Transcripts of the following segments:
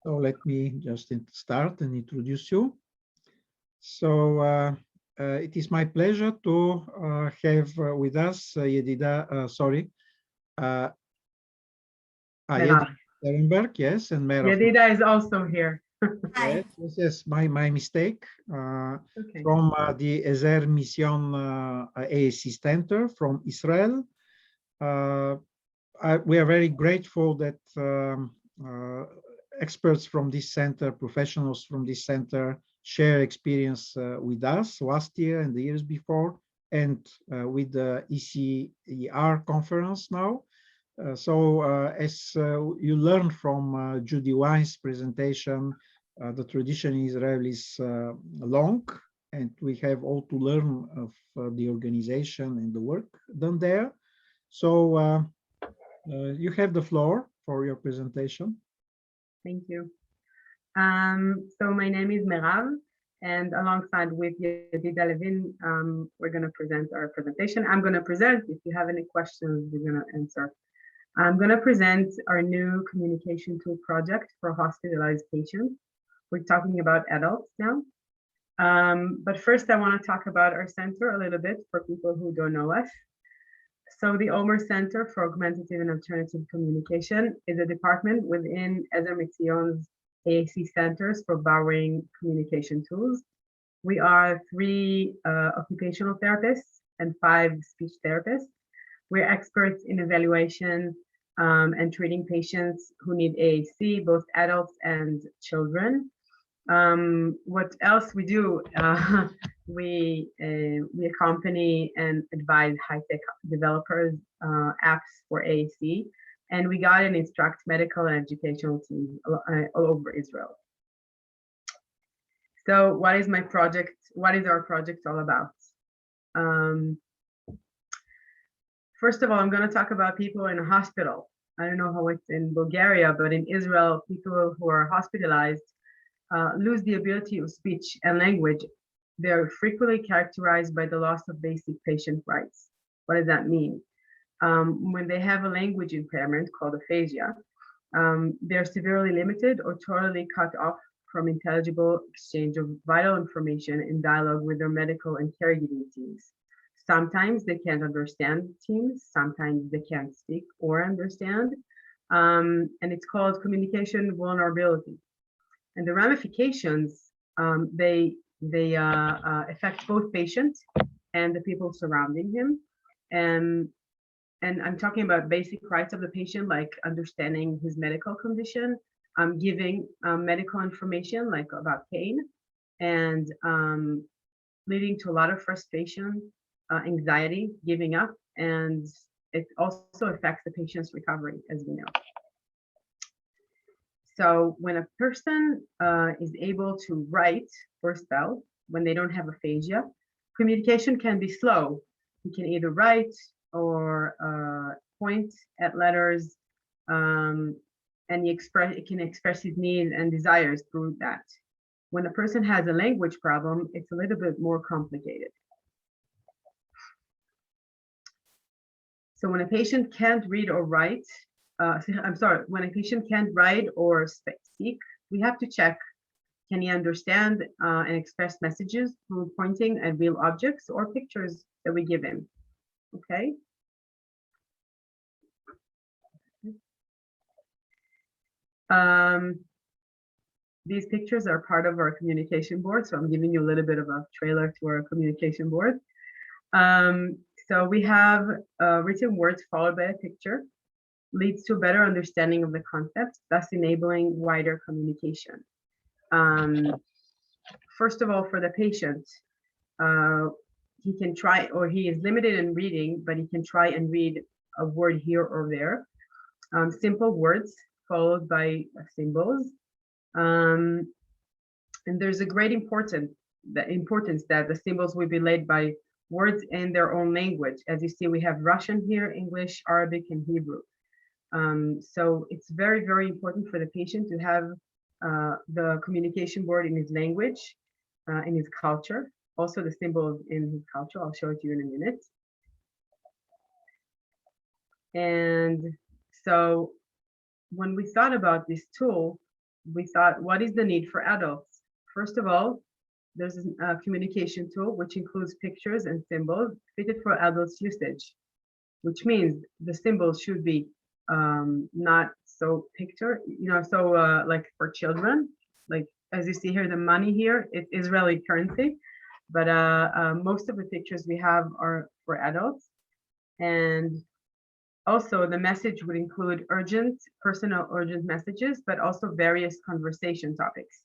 So let me just start and introduce you. So it is my pleasure to have with us Yedida, Merav. Sterenberg, yes, and Merav. Yedida is also here. Yes, this is my mistake. Okay. From the Ezer Mizion AAC Center from Israel. We are very grateful that experts from this center, professionals from this center, share experience with us last year and the years before, and with the ECER conference now. As you learned from Judy Wine's presentation, the tradition in Israel is long, and we have all to learn of the organization and the work done there. So you have the floor for your presentation. Thank you. So my name is Merav, and alongside with Yedida Levin, we're going to present our presentation. I'm going to present. If you have any questions, we're going to answer. I'm going to present our new communication tool project for hospitalized patients. We're talking about adults now. But first, I want to talk about our center a little bit for people who don't know us. So the Omer Center for Augmentative and Alternative Communication is a department within Ezer Mizion's AAC centers for borrowing communication tools. We are 3 occupational therapists and 5 speech therapists. We're experts in evaluation and treating patients who need AAC, both adults and children. What else we do? We accompany and advise high-tech developers apps for AAC, and we guide and instruct medical and educational teams all over Israel. So what is my project? What is our project all about? First of all, I'm going to talk about people in a hospital. I don't know how it's in Bulgaria, but in Israel, people who are hospitalized lose the ability of speech and language. They're frequently characterized by the loss of basic patient rights. What does that mean? When they have a language impairment called aphasia, they're severely limited or totally cut off from intelligible exchange of vital information in dialogue with their medical and caregiving teams. Sometimes they can't understand teams, sometimes they can't speak or understand, and it's called communication vulnerability. And the ramifications, they affect both patients and the people surrounding him. And I'm talking about basic rights of the patient, like understanding his medical condition, giving medical information like about pain, and leading to a lot of frustration, anxiety, giving up, and it also affects the patient's recovery, as we know. So when a person is able to write or spell, when they don't have aphasia, communication can be slow. He can either write or point at letters, and he can express his needs and desires through that. When a person has a language problem, it's a little bit more complicated. So when a patient can't read or write, when a patient can't write or speak, we have to check, can he understand and express messages through pointing at real objects or pictures that we give him, okay? These pictures are part of our communication board, so I'm giving you a little bit of a trailer to our communication board. So we have written words followed by a picture, leads to a better understanding of the concept, thus enabling wider communication. First of all, for the patient, he can try, or he is limited in reading, but he can try and read a word here or there. Simple words followed by symbols. And there's a great importance that the symbols will be led by words in their own language. As you see, we have Russian here, English, Arabic, and Hebrew. So it's very, very important for the patient to have the communication board in his language, in his culture, also the symbols in his culture. I'll show it to you in a minute. And so when we thought about this tool, we thought, what is the need for adults? First of all, there's a communication tool which includes pictures and symbols fitted for adults usage, which means the symbols should be not so like for children. Like as you see here, the money here, it's Israeli currency, but most of the pictures we have are for adults. And also the message would include personal urgent messages, but also various conversation topics.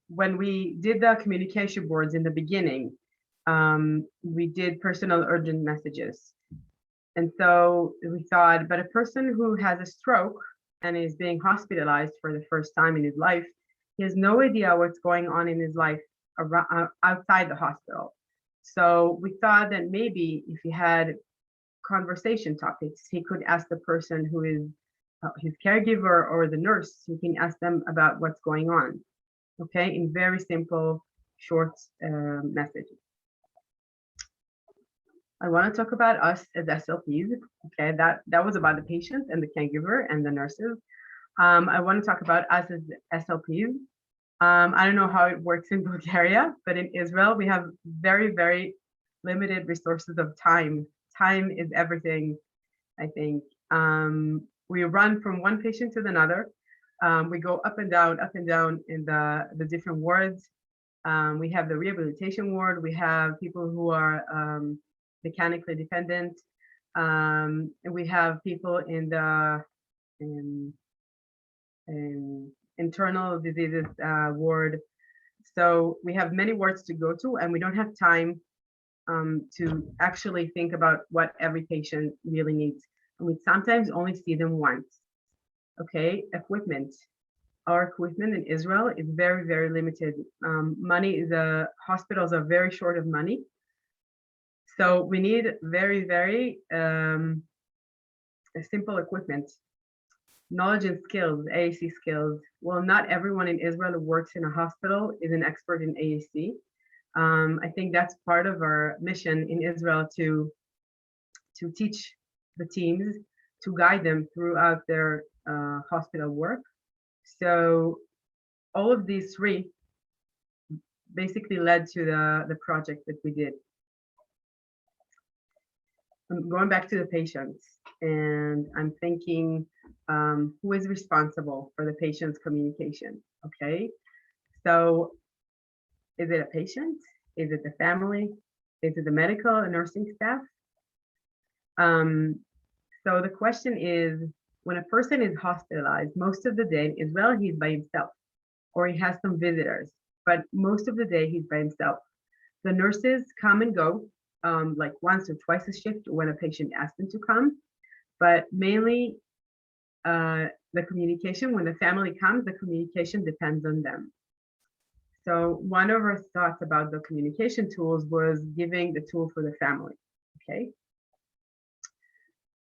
When we did the communication boards in the beginning, we did personal urgent messages. And so we thought, but a person who has a stroke and is being hospitalized for the first time in his life, he has no idea what's going on in his life outside the hospital. So we thought that maybe if he had conversation topics, he could ask the person who is his caregiver or the nurse, he can ask them about what's going on, okay, in very simple, short messages. I want to talk about us as SLPs, okay, that was about the patient and the caregiver and the nurses. I want to talk about us as SLPs. I don't know how it works in Bulgaria, but in Israel, we have very, very limited resources of time. Time is everything, I think. We run from one patient to another. We go up and down in the different wards. We have the rehabilitation ward. We have people who are mechanically dependent. And we have people in the internal diseases ward. So we have many wards to go to, and we don't have time to actually think about what every patient really needs. And we sometimes only see them once. Okay, equipment. Our equipment in Israel is very, very limited. Hospitals are very short of money. So we need very, very simple equipment. Knowledge and skills, AAC skills. Well, not everyone in Israel who works in a hospital is an expert in AAC. I think that's part of our mission in Israel to teach the teams, to guide them throughout their hospital work. So all of these three basically led to the project that we did. I'm going back to the patients, and I'm thinking, who is responsible for the patient's communication? Okay, so is it a patient? Is it the family? Is it the medical and nursing staff? So the question is, when a person is hospitalized, most of the day in Israel, he's by himself, or he has some visitors, but most of the day he's by himself. The nurses come and go, like once or twice a shift when a patient asks them to come, but mainly the communication, when the family comes, the communication depends on them. So one of our thoughts about the communication tools was giving the tool for the family, okay?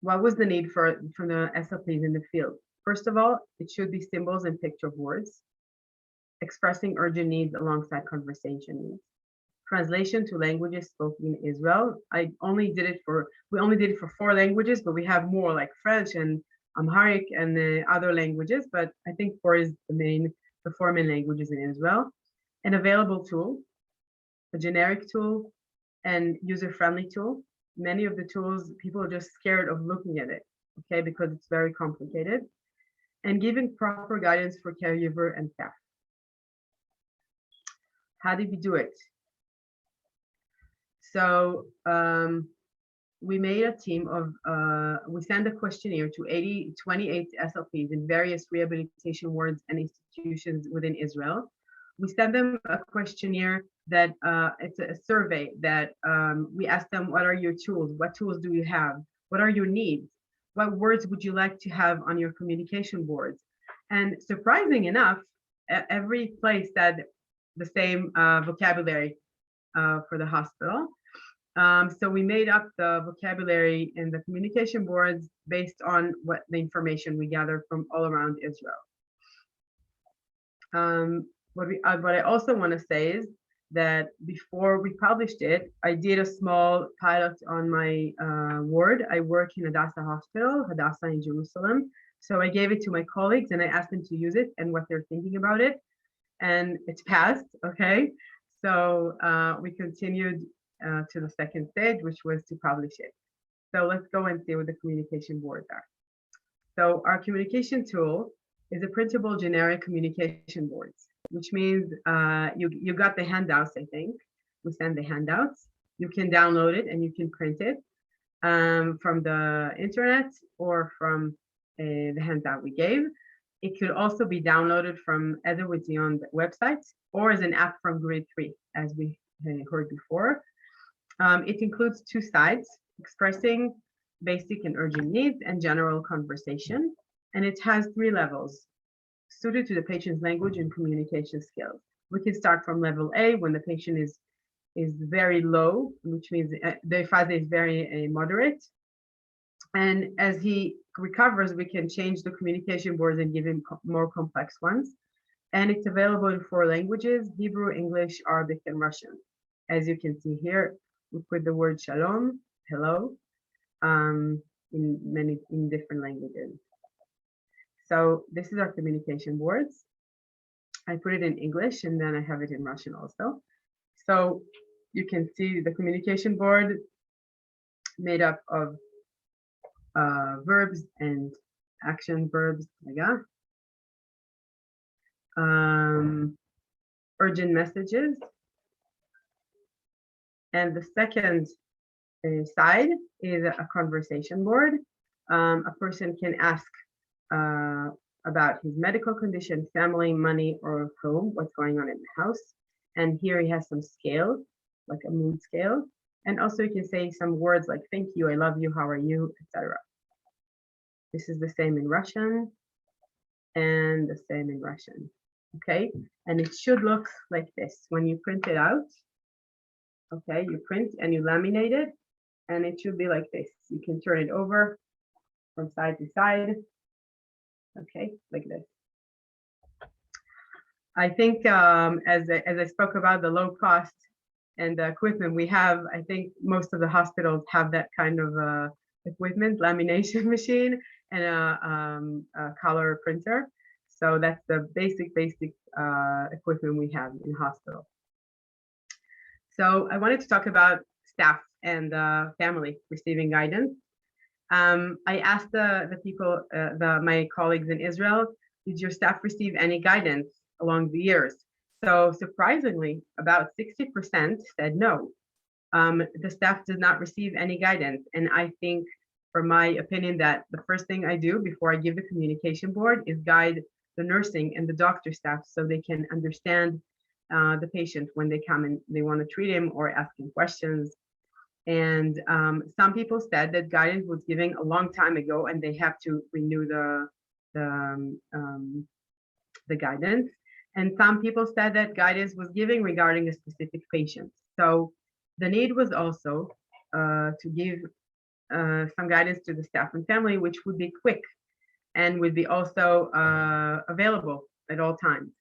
What was the need for the SLPs in the field? First of all, it should be symbols and picture boards, expressing urgent needs alongside conversation needs. Translation to languages spoken in Israel. We only did it for 4 languages, but we have more like French and Amharic and other languages, but I think 4 is the 4 main languages in Israel. An available tool, a generic tool, and user-friendly tool. Many of the tools, people are just scared of looking at it, okay, because it's very complicated. And giving proper guidance for caregiver and staff. How did we do it? So we made a team of, we sent a questionnaire to 28 SLPs in various rehabilitation wards and institutions within Israel. We sent them a questionnaire that it's a survey that we asked them, what are your tools? What tools do you have? What are your needs? What words would you like to have on your communication boards? And surprising enough, every place said the same vocabulary for the hospital. So we made up the vocabulary in the communication boards based on what the information we gathered from all around Israel. What I also want to say is that before we published it, I did a small pilot on my ward. I work in Hadassah Hospital, Hadassah in Jerusalem. So I gave it to my colleagues and I asked them to use it and what they're thinking about it. And it's passed, okay? So we continued to the second stage, which was to publish it. So let's go and see what the communication boards are. So our communication tool is a printable generic communication boards, which means you got the handouts, I think. We send the handouts. You can download it and you can print it from the internet or from the handout we gave. It could also be downloaded from Ezer Mizion website or as an app from grade 3, as we heard before. It includes 2 sides, expressing basic and urgent needs and general conversation. And it has 3 levels, suited to the patient's language and communication skills. We can start from level A when the patient is very low, which means the phase is very moderate. And as he recovers, we can change the communication boards and give him more complex ones. And it's available in 4 languages, Hebrew, English, Arabic, and Russian. As you can see here, we put the word shalom, hello, in different languages. So this is our communication boards. I put it in English and then I have it in Russian also. So you can see the communication board made up of verbs and action verbs, urgent messages. And the second side is a conversation board. A person can ask about his medical condition, family, money, or home, what's going on in the house. And here he has some scale, like a mood scale. And also you can say some words like, thank you, I love you, how are you, etc. This is the same in Russian and the same in Russian, okay? And it should look like this when you print it out, okay? You print and you laminate it, and it should be like this. You can turn it over from side to side, okay, like this. I think as I spoke about the low cost and the equipment we have, I think most of the hospitals have that kind of equipment, lamination machine and a color printer. So that's the basic equipment we have in hospital. So I wanted to talk about staff and family receiving guidance. I asked the people, my colleagues in Israel, did your staff receive any guidance along the years? So surprisingly, about 60% said no. The staff did not receive any guidance. And I think, from my opinion, that the first thing I do before I give the communication board is guide the nursing and the doctor staff so they can understand the patient when they come and they want to treat him or ask him questions. And some people said that guidance was given a long time ago and they have to renew the guidance. And some people said that guidance was given regarding a specific patient. So the need was also to give some guidance to the staff and family, which would be quick and would be also available at all times.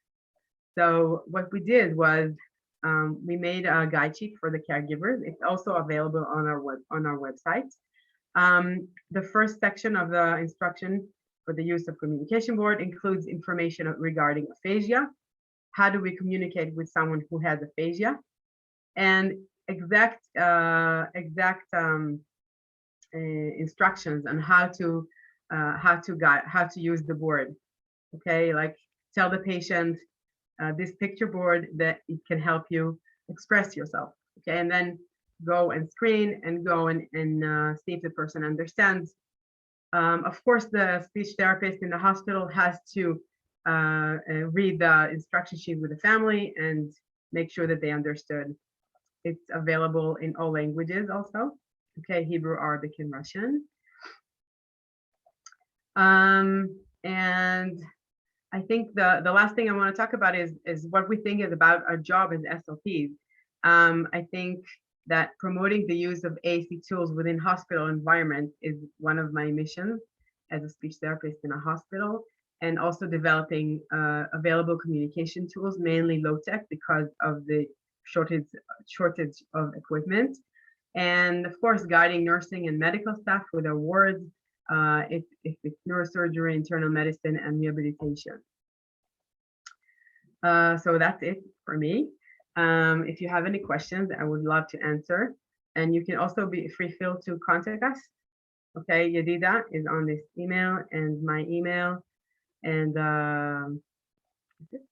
So what we did was we made a guide sheet for the caregivers. It's also available on our website. The first section of the instruction for the use of communication board includes information regarding aphasia. How do we communicate with someone who has aphasia? And exact instructions on how to use the board. Okay, like tell the patient this picture board that it can help you express yourself. Okay, and then go and screen and go and see if the person understands. Of course, the speech therapist in the hospital has to read the instruction sheet with the family and make sure that they understood. It's available in all languages also. Okay, Hebrew, Arabic, and Russian. And I think the last thing I want to talk about is what we think is about our job as SLPs. I think that promoting the use of AAC tools within hospital environment is one of my missions as a speech therapist in a hospital, and also developing available communication tools, mainly low-tech because of the shortage of equipment. And of course, guiding nursing and medical staff with our words if it's neurosurgery, internal medicine, and rehabilitation. So that's it for me. If you have any questions, I would love to answer. And you can also feel to contact us. Okay, Yedida is on this email and my email. And that's it.